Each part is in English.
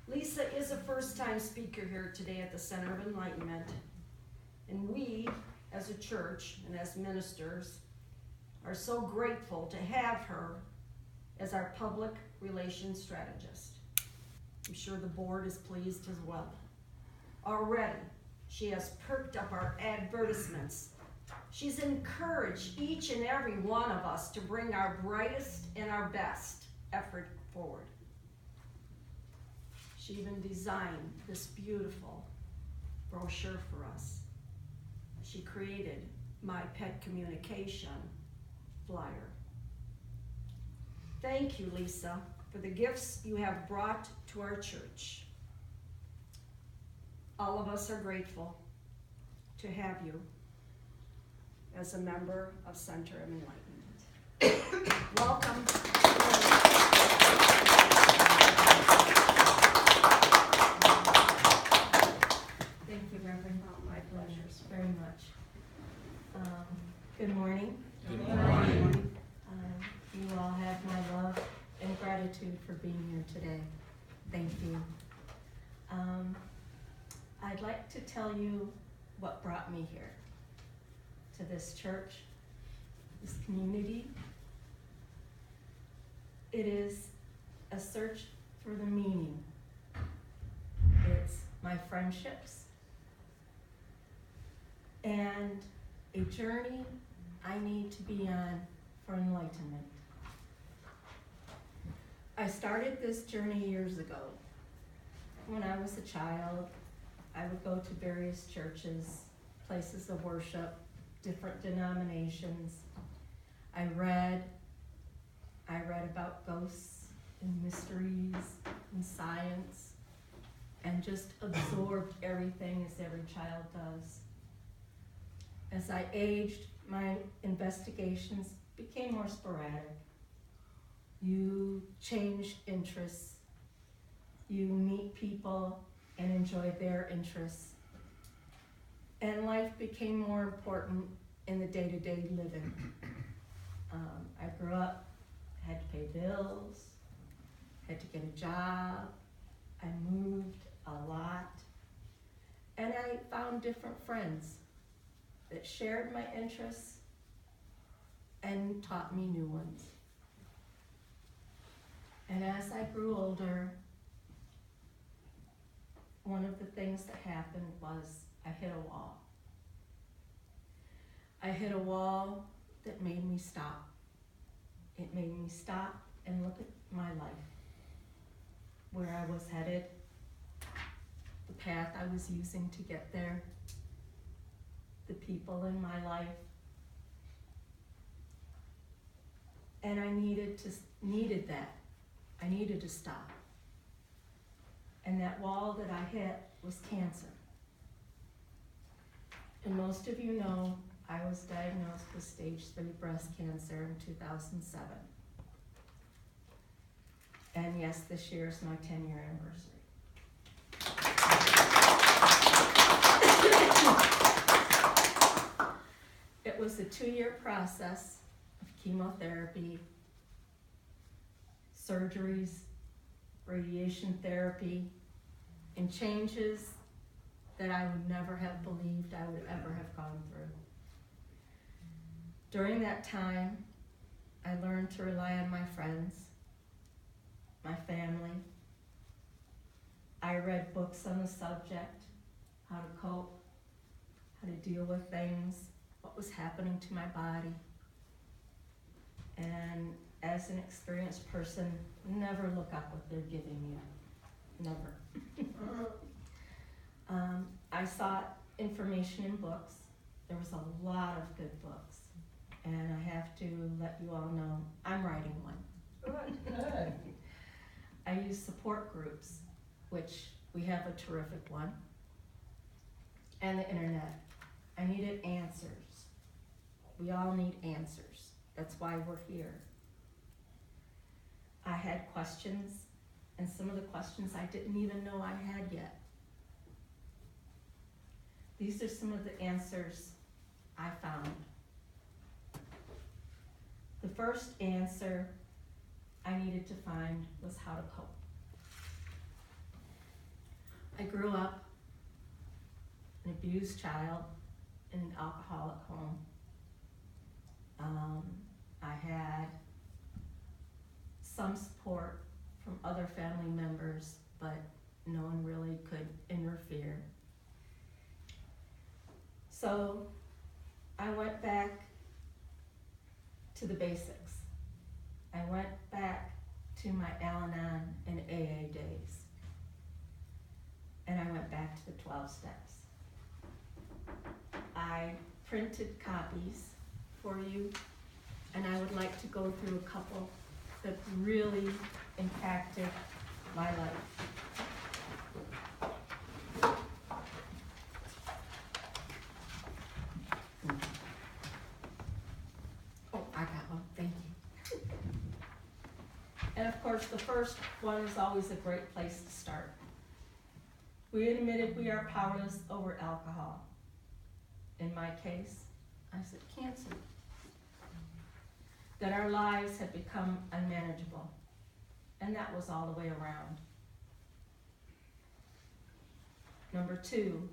Lisa is a first-time speaker here today at the Center of Enlightenment, and we, as a church and as ministers, are so grateful to have her as our public relations strategist. I'm sure the board is pleased as well. Already, she has perked up our advertisements. She's encouraged each and every one of us to bring our brightest and our best effort forward. She even designed this beautiful brochure for us. She created my pet communication flyer. Thank you, Lisa, for the gifts you have brought to our church. All of us are grateful to have you as a member of Center of Enlightenment. Welcome. Thank you, Reverend. My pleasure. Very much. Good morning. Good morning. You all have my love and gratitude for being here today. Thank you. I'd like to tell you what brought me here, to this church, this community. It is a search for the meaning. It's my friendships and a journey I need to be on for enlightenment. I started this journey years ago. When I was a child, I would go to various churches, places of worship, different denominations. I read about ghosts and mysteries and science, and just absorbed everything as every child does. As I aged, my investigations became more sporadic. You change interests. You meet people and enjoy their interests. And life became more important in the day-to-day living. I grew up, had to pay bills, had to get a job. I moved a lot. And I found different friends that shared my interests and taught me new ones. And as I grew older, one of the things that happened was I hit a wall. I hit a wall that made me stop. It made me stop and look at my life, where I was headed, the path I was using to get there, the people in my life. And I needed that. I needed to stop. And that wall that I hit was cancer. And most of you know I was diagnosed with stage 3 breast cancer in 2007. And yes, this year is my 10-year anniversary. It was a 2-year process of chemotherapy, surgeries, radiation therapy, and changes that I would never have believed I would ever have gone through. During that time, I learned to rely on my friends, my family. I read books on the subject, how to cope, how to deal with things, what was happening to my body. And as an experienced person, never look up what they're giving you. Never. I sought information in books. There was a lot of good books. And I have to let you all know, I'm writing one. Good. I use support groups, which we have a terrific one, and the internet. I needed answers. We all need answers. That's why we're here. I had questions, and some of the questions I didn't even know I had yet. These are some of the answers I found. The first answer I needed to find was how to cope. I grew up an abused child in an alcoholic home. I had some support from other family members, but no one really could interfere. So I went back to the basics. I went back to my Al-Anon and AA days. And I went back to the 12 steps. I printed copies for you, and I would like to go through a couple that really impacted my life. Oh, I got one, thank you. And of course, the first one is always a great place to start. We admitted we are powerless over alcohol. In my case, I said cancer. That our lives had become unmanageable. And that was all the way around. Number 2,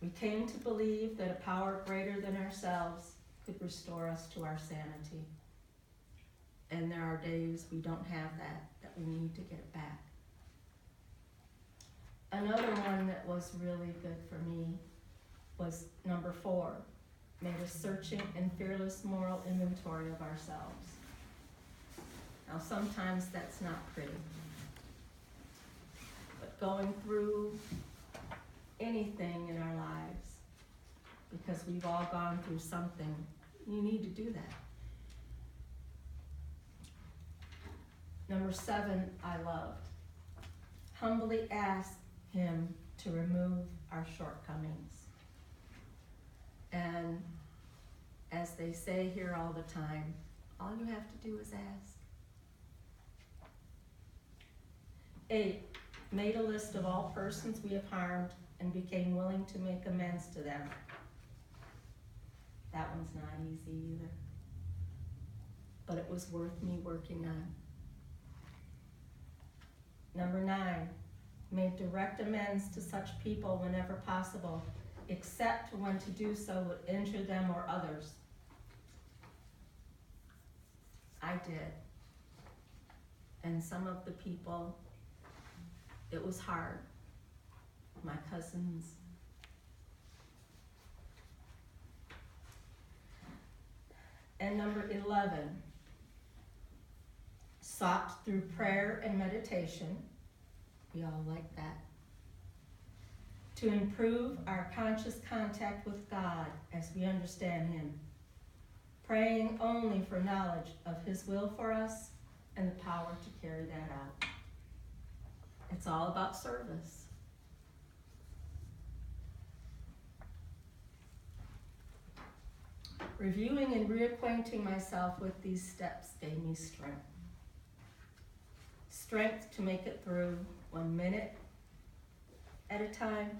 we came to believe that a power greater than ourselves could restore us to our sanity. And there are days we don't have that we need to get it back. Another one that was really good for me was number 4, made a searching and fearless moral inventory of ourselves. Now sometimes that's not pretty, but going through anything in our lives, because we've all gone through something, you need to do that. Number 7, I loved. Humbly ask Him to remove our shortcomings. And as they say here all the time, all you have to do is ask. 8, made a list of all persons we have harmed and became willing to make amends to them. That one's not easy either, but it was worth me working on. Number 9, made direct amends to such people whenever possible, except when to do so would injure them or others. I did. And some of the people, it was hard. My cousins. And number 11, sought through prayer and meditation, we all like that, to improve our conscious contact with God as we understand Him, praying only for knowledge of His will for us and the power to carry that out. It's all about service. Reviewing and reacquainting myself with these steps gave me strength. Strength to make it through 1 minute at a time,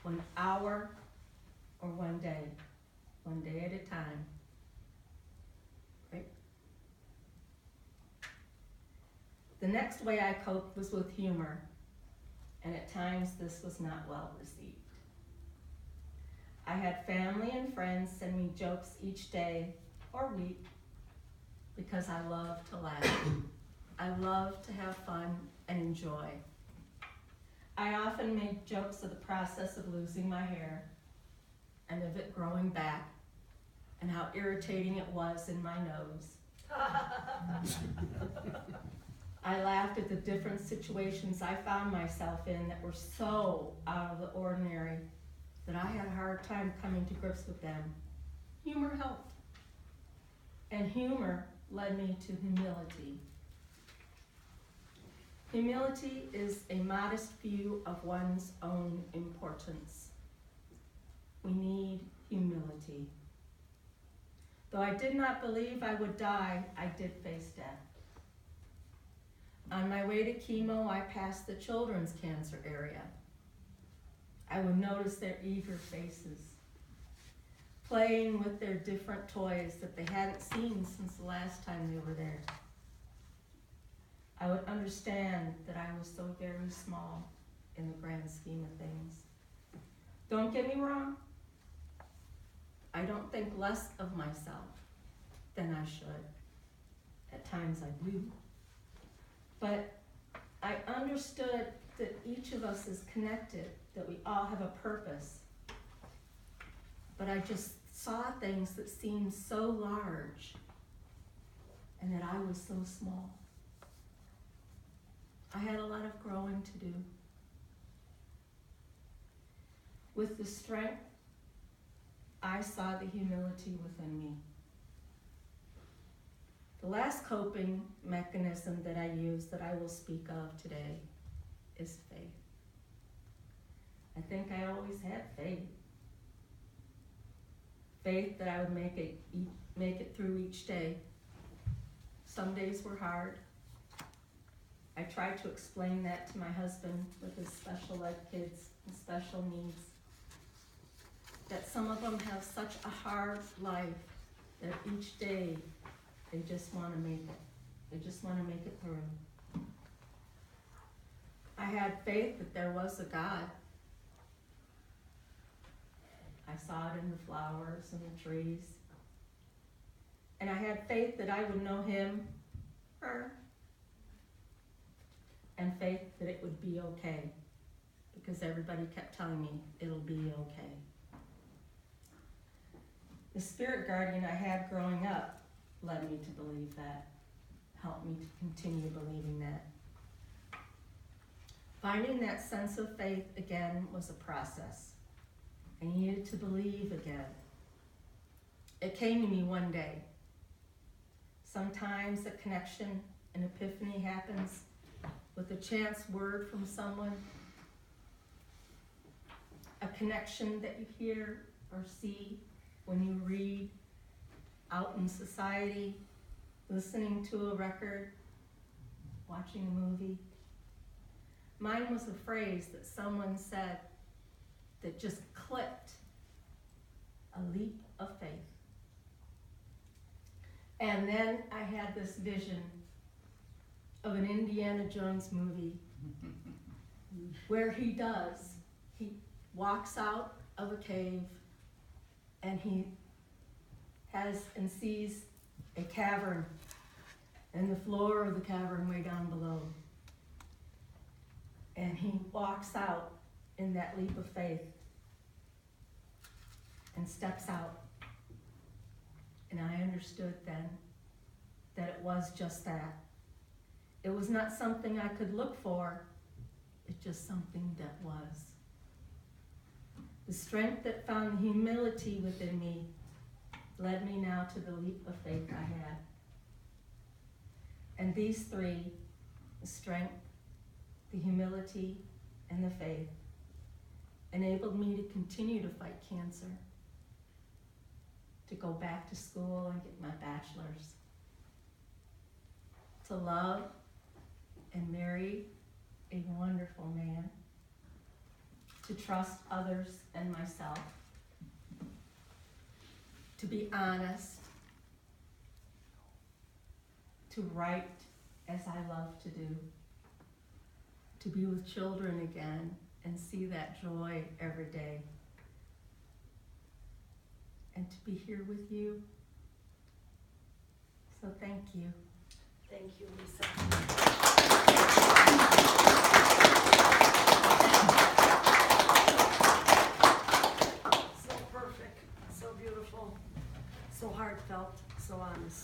1 hour, or 1 day. 1 day at a time. Right? The next way I coped was with humor, and at times this was not well received. I had family and friends send me jokes each day or week because I love to laugh. I love to have fun and enjoy. I often made jokes of the process of losing my hair and of it growing back and how irritating it was in my nose. I laughed at the different situations I found myself in that were so out of the ordinary that I had a hard time coming to grips with them. Humor helped. And humor led me to humility. Humility is a modest view of one's own importance. We need humility. Though I did not believe I would die, I did face death. On my way to chemo, I passed the children's cancer area. I would notice their eager faces, playing with their different toys that they hadn't seen since the last time they were there. I would understand that I was so very small in the grand scheme of things. Don't get me wrong, I don't think less of myself than I should. At times I do. But I understood that each of us is connected, that we all have a purpose. But I just saw things that seemed so large and that I was so small. I had a lot of growing to do. With the strength, I saw the humility within me. The last coping mechanism that I use that I will speak of today is faith. I think I always had faith. Faith that I would make it through each day. Some days were hard. I tried to explain that to my husband with his special ed kids and special needs. That some of them have such a hard life that each day they just want to make it. They just want to make it through. I had faith that there was a God. I saw it in the flowers and the trees. And I had faith that I would know him, her, and faith that it would be okay, because everybody kept telling me it'll be okay. The spirit guardian I had growing up led me to believe that, helped me to continue believing that. Finding that sense of faith again was a process. I needed to believe again. It came to me one day. Sometimes a connection, an epiphany happens with a chance word from someone, a connection that you hear or see when you read out in society, listening to a record, watching a movie. Mine was a phrase that someone said that just clicked, a leap of faith. And then I had this vision of an Indiana Jones movie where he walks out of a cave and he has and sees a cavern and the floor of the cavern way down below. And he walks out in that leap of faith and steps out. And I understood then that it was just that. It was not something I could look for, it's just something that was. The strength that found humility within me led me now to the leap of faith I had. And these three, the strength, the humility, and the faith, enabled me to continue to fight cancer, to go back to school and get my bachelor's, to love and marry a wonderful man, to trust others and myself, to be honest, to write as I love to do, to be with children again and see that joy every day, and to be here with you. So thank you. Thank you, Lisa. So perfect, so beautiful, so heartfelt, so honest.